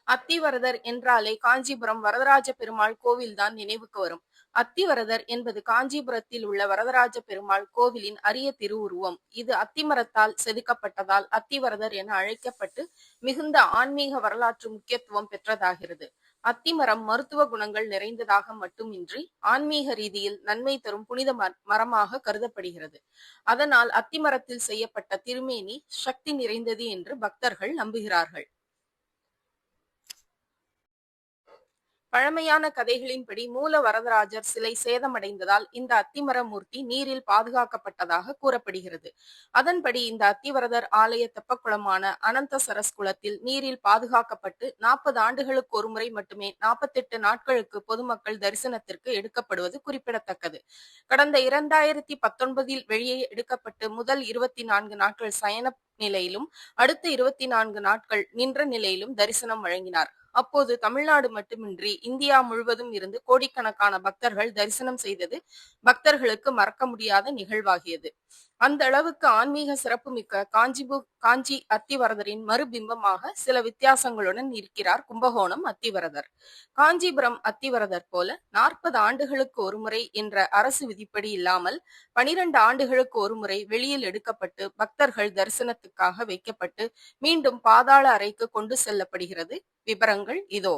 அத்திவரதர் என்றாலே காஞ்சிபுரம் வரதராஜ பெருமாள் கோவில்தான் நினைவுக்கு வரும். அத்திவரதர் என்பது காஞ்சிபுரத்தில் உள்ள வரதராஜ பெருமாள் கோவிலின் அரிய திருவுருவம். இது அத்திமரத்தால் செதுக்கப்பட்டதால் அத்திவரதர் என அழைக்கப்பட்டு மிகுந்த ஆன்மீக வரலாற்று முக்கியத்துவம் பெற்றதாகிறது. அத்திமரம் மருத்துவ குணங்கள் நிறைந்ததாக மட்டுமின்றி ஆன்மீக ரீதியில் நன்மை தரும் புனித மரமாக கருதப்படுகிறது. அதனால் அத்திமரத்தில் செய்யப்பட்ட திருமேனி சக்தி நிறைந்தது என்று பக்தர்கள் நம்புகிறார்கள். பழமையான கதைகளின்படி மூல வரதராஜர் சிலை சேதமடைந்ததால் இந்த அத்திமர மூர்த்தி நீரில் பாதுகாக்கப்பட்டதாக கூறப்படுகிறது. அதன்படி இந்த அத்திவரதர் ஆலய தெப்பக்குளமான அனந்த சரஸ் குளத்தில் நீரில் பாதுகாக்கப்பட்டு 40 ஆண்டுகளுக்கு ஒருமுறை மட்டுமே 48 நாட்களுக்கு பொதுமக்கள் தரிசனத்திற்கு எடுக்கப்படுவது குறிப்பிடத்தக்கது. கடந்த 2019 வெளியே எடுக்கப்பட்டு முதல் 24 நாட்கள் சயன நிலையிலும் அடுத்த 24 நாட்கள் நின்ற நிலையிலும் தரிசனம் வழங்கினார். அப்போது தமிழ்நாடு மட்டுமின்றி இந்தியா முழுவதும் இருந்து கோடிக்கணக்கான பக்தர்கள் தரிசனம் செய்தது பக்தர்களுக்கு மறக்க முடியாத நிகழ்வாகியது. அந்த அளவுக்கு ஆன்மீக சிறப்புமிக்க காஞ்சி அத்திவரதரின் மறுபிம்பமாக சில வித்தியாசங்களுடன் இருக்கிறார் கும்பகோணம் அத்திவரதர். காஞ்சிபுரம் அத்திவரதர் போல 40 ஆண்டுகளுக்கு ஒருமுறை என்ற அரசு விதிப்படி இல்லாமல் 12 ஆண்டுகளுக்கு ஒருமுறை வெளியில் எடுக்கப்பட்டு பக்தர்கள் தரிசனத்துக்காக வைக்கப்பட்டு மீண்டும் பாதாள அறைக்கு கொண்டு செல்லப்படுகிறது. விவரங்கள் இதோ.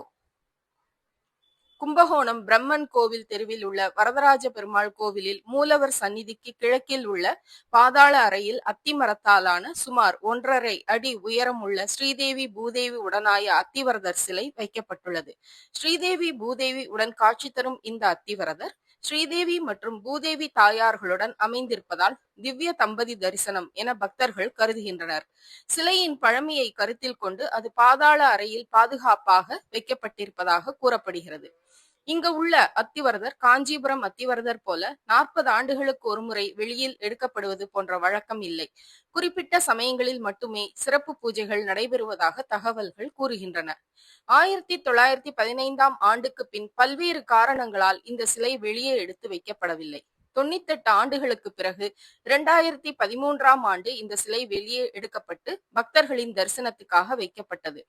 கும்பகோணம் பிரம்மன் கோவில் தெருவில் உள்ள வரதராஜ பெருமாள் கோவிலில் மூலவர் சந்நிதிக்கு கிழக்கில் உள்ள பாதாள அறையில் அத்திமரத்தாலான சுமார் 1.5 அடி உயரமுள்ள ஸ்ரீதேவி பூதேவி உடனாய அத்திவரதர் சிலை வைக்கப்பட்டுள்ளது. ஸ்ரீதேவி பூதேவி உடன் காட்சி தரும் இந்த அத்திவரதர் ஸ்ரீதேவி மற்றும் பூதேவி தாயார்களுடன் அமைந்திருப்பதால் திவ்ய தம்பதி தரிசனம் என பக்தர்கள் கருதுகின்றனர். சிலையின் பழமையை கருத்தில் கொண்டு அது பாதாள அறையில் பாதுகாப்பாக வைக்கப்பட்டிருப்பதாக கூறப்படுகிறது. இங்கு உள்ள அத்திவரதர் காஞ்சிபுரம் அத்திவரதர் போல 40 ஆண்டுகளுக்கு ஒருமுறை வெளியில் எடுக்கப்படுவது போன்ற வழக்கம் இல்லை. குறிப்பிட்ட சமயங்களில் மட்டுமே சிறப்பு பூஜைகள் நடைபெறுவதாக தகவல்கள் கூறுகின்றன. 1915ஆம் ஆண்டுக்கு பின் பல்வேறு காரணங்களால் இந்த சிலை வெளியே எடுத்து வைக்கப்படவில்லை. 98 ஆண்டுகளுக்கு பிறகு 2013ஆம் ஆண்டு இந்த சிலை வெளியே எடுக்கப்பட்டு பக்தர்களின் தரிசனத்துக்காக வைக்கப்பட்டது.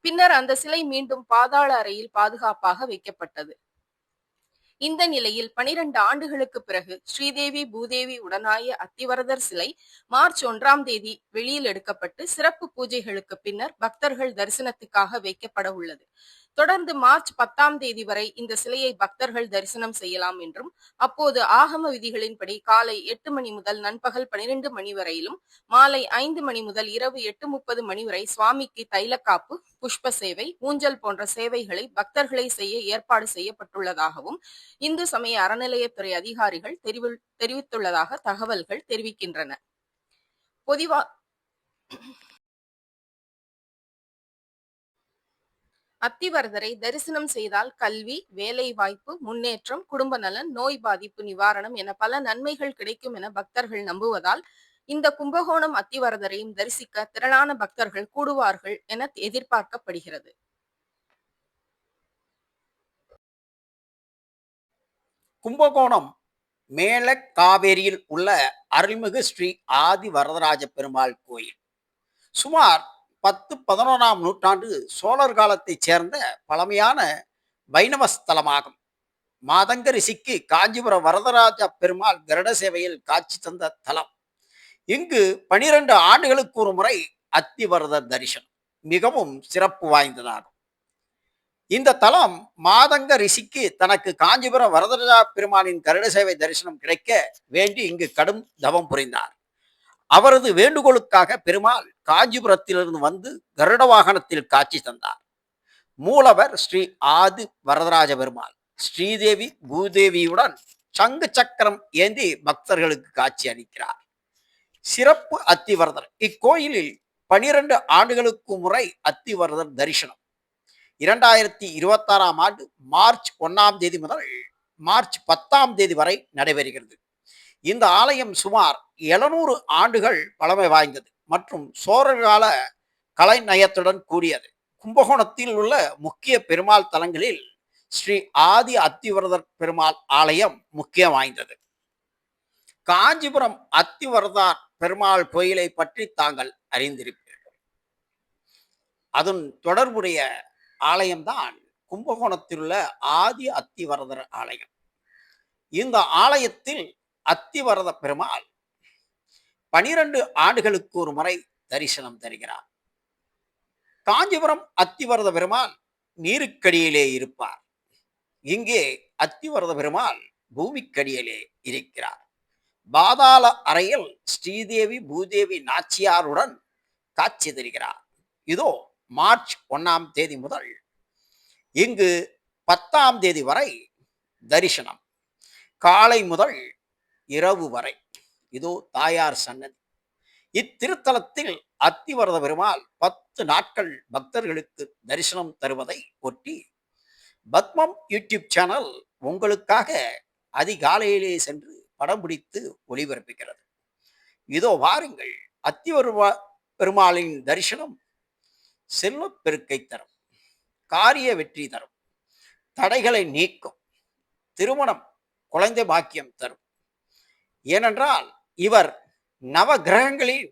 பின்னர் அந்த சிலை மீண்டும் பாதாள அறையில் பாதுகாப்பாக வைக்கப்பட்டது. இந்த நிலையில் 12 ஆண்டுகளுக்கு பிறகு ஸ்ரீதேவி பூதேவி உடனாய அத்திவரதர் சிலை மார்ச் 1ஆம் தேதி வெளியில் எடுக்கப்பட்டு சிறப்பு பூஜைகளுக்கு பின்னர் பக்தர்கள் தரிசனத்துக்காக வைக்கப்பட உள்ளது. தொடர்ந்து மார்ச் 10ஆம் தேதி வரை இந்த சிலையை பக்தர்கள் தரிசனம் செய்யலாம் என்றும் அப்போது ஆகம விதிகளின்படி காலை 8 மணி முதல் நண்பகல் 12 மணி வரையிலும் மாலை 5 மணி முதல் இரவு 8:30 மணி வரை சுவாமிக்கு தைலக்காப்பு, புஷ்ப சேவை, ஊஞ்சல் போன்ற சேவைகளை பக்தர்களை செய்ய ஏற்பாடு செய்யப்பட்டுள்ளதாகவும் இந்து சமய அறநிலையத்துறை அதிகாரிகள் தெரிவித்துள்ளதாக தகவல்கள் தெரிவிக்கின்றன. அத்திவரதரை தரிசனம் செய்தால் கல்வி, வேலை வாய்ப்பு, முன்னேற்றம், குடும்ப நலன், நோய் பாதிப்பு நிவாரணம் என பல நன்மைகள் கிடைக்கும் என பக்தர்கள் நம்புவதால் இந்த கும்பகோணம் அத்திவரதரையும் தரிசிக்க திரளான பக்தர்கள் கூடுவார்கள் என எதிர்பார்க்கப்படுகிறது. கும்பகோணம் மேல காவேரியில் உள்ள அருள்மிகு ஸ்ரீ ஆதி வரதராஜ பெருமாள் கோயில் சுமார் 10-11ஆம் நூற்றாண்டு சோழர் காலத்தைச் சேர்ந்த பழமையான வைணவ ஸ்தலமாகும். மாதங்க ரிஷிக்கு காஞ்சிபுரம் வரதராஜ பெருமாள் கருட சேவையில் காட்சி தந்த தலம். இங்கு 12 ஆண்டுகளுக்கு ஒரு முறை அத்திவரதர் தரிசனம் மிகவும் சிறப்பு வாய்ந்ததாகும். இந்த தலம் மாதங்க ரிஷிக்கு தனக்கு காஞ்சிபுரம் வரதராஜ பெருமானின் கருட சேவை தரிசனம் கிடைக்க வேண்டி இங்கு கடும் தவம் புரிந்தார். அவரது வேண்டுகோளுக்காக பெருமாள் காஞ்சிபுரத்திலிருந்து வந்து கருட வாகனத்தில் காட்சி தந்தார். மூலவர் ஸ்ரீ ஆதி வரதராஜ பெருமாள் ஸ்ரீதேவி பூதேவியுடன் சங்கு சக்கரம் ஏந்தி பக்தர்களுக்கு காட்சி அளிக்கிறார். சிறப்பு அத்திவரதர் இக்கோயிலில் 12 ஆண்டுகளுக்கு முறை அத்திவரதர் தரிசனம் 2026ஆம் ஆண்டு மார்ச் 1ஆம் தேதி முதல் மார்ச் 10ஆம் தேதி வரை நடைபெறுகிறது. இந்த ஆலயம் சுமார் 700 ஆண்டுகள் பழமை வாய்ந்தது மற்றும் சோழர்கால கலை நயத்துடன் கூடியது. கும்பகோணத்தில் உள்ள முக்கிய பெருமாள் தலங்களில் ஸ்ரீ ஆதி அத்திவரதர் பெருமாள் ஆலயம் முக்கியம் வாய்ந்தது. காஞ்சிபுரம் அத்திவரதர் பெருமாள் கோயிலை பற்றி தாங்கள் அறிந்திருப்பீர்கள். அதன் தொடர்புடைய ஆலயம்தான் கும்பகோணத்தில் உள்ள ஆதி அத்திவரதர் ஆலயம். இந்த ஆலயத்தில் அத்திவரத பெருமாள் 12 ஆண்டுகளுக்கு ஒரு முறை தரிசனம் தருகிறார். காஞ்சிபுரம் அத்திவரத பெருமாள் நீருக்கடியிலே இருப்பார். இங்கே அத்திவரத பெருமாள் பூமிக்கடியிலே இருக்கிறார். பாதாள அறையில் ஸ்ரீதேவி பூதேவி நாச்சியாருடன் காட்சி தருகிறார். இதோ மார்ச் 1ஆம் தேதி முதல் இங்கு 10ஆம் தேதி வரை தரிசனம். காலை முதல் இரவு வரை. இதோ தாயார் சன்னதி. இத்திருத்தலத்தில் அத்திவரத பெருமாள் 10 நாட்கள் பக்தர்களுக்கு தரிசனம் தருவதை ஒட்டி பத்மம் யூடியூப் சேனல் உங்களுக்காக அதிகாலையிலே சென்று படம் பிடித்து ஒளிபரப்புகிறது. இதோ வாருங்கள். பெருமாளின் தரிசனம் செல்வப் பெருக்கை தரும், காரிய வெற்றி தரும், தடைகளை நீக்கும், திருமணம் குழந்தை பாக்கியம் தரும். ஏனென்றால் இவர் நவ கிரகங்களில்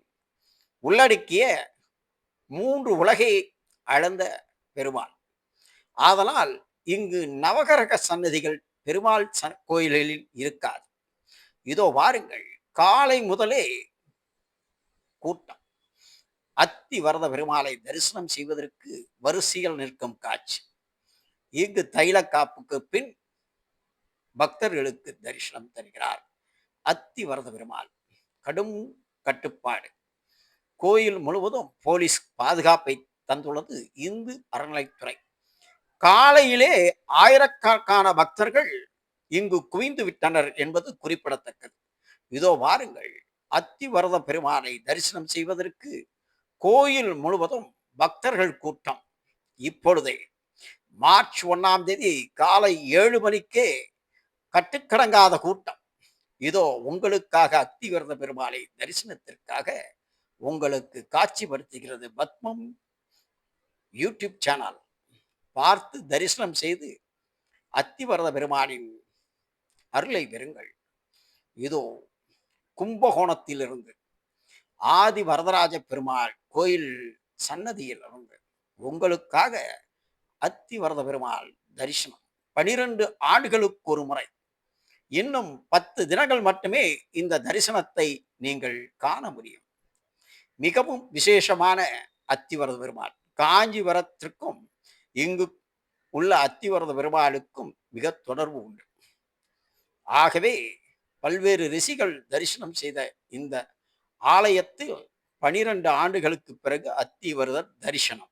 உள்ளடக்கிய 3 உலகை அளந்த பெருமாள். ஆதலால் இங்கு நவகிரக சன்னதிகள் பெருமாள் கோயில்களில் இருக்காது. இதோ வாருங்கள். காலை முதலே கூட்டம். அத்திவரத பெருமாளை தரிசனம் செய்வதற்கு வரிசையில் நிற்கும் காட்சி. இங்கு தைல காப்புக்கு பின் பக்தர்களுக்கு தரிசனம் தருகிறார் அத்திவரத பெருமாள். கடும் கட்டுப்பாடு. கோயில் முழுவதும் போலீஸ் பாதுகாப்பை தந்துள்ளது இந்து அறநிலைத்துறை. காலையிலே ஆயிரக்கணக்கான பக்தர்கள் இங்கு குவிந்து விட்டனர் என்பது குறிப்பிடத்தக்கது. இதோ வாருங்கள். அத்திவரத பெருமாளை தரிசனம் செய்வதற்கு கோயில் முழுவதும் பக்தர்கள் கூட்டம். இப்பொழுதே மார்ச் 1ஆம் தேதி காலை 7 மணிக்கே கட்டுக்கடங்காத கூட்டம். இதோ உங்களுக்காக அத்திவரத பெருமாளை தரிசனத்திற்காக உங்களுக்கு காட்சிப்படுத்துகிறது பத்மம் யூடியூப் சேனல். பார்த்து தரிசனம் செய்து அத்திவரத பெருமாளின் அருளை பெறுங்கள். இதோ கும்பகோணத்திலிருந்து ஆதி வரதராஜ பெருமாள் கோயில் சன்னதியில் இருந்து உங்களுக்காக அத்திவரத பெருமாள் தரிசனம் 12 ஆண்டுகளுக்கு ஒரு முறை. இன்னும் 10 தினங்கள் மட்டுமே இந்த தரிசனத்தை நீங்கள் காண முடியும். மிகவும் விசேஷமான அத்திவரத பெருமாள். காஞ்சிபுரத்திற்கும் இங்கு உள்ள அத்திவரத பெருமாளுக்கும் மிக தொடர்பு உண்டு. ஆகவே பல்வேறு ரிஷிகள் தரிசனம் செய்த இந்த ஆலயத்தில் 12 ஆண்டுகளுக்கு பிறகு அத்திவரதர் தரிசனம்.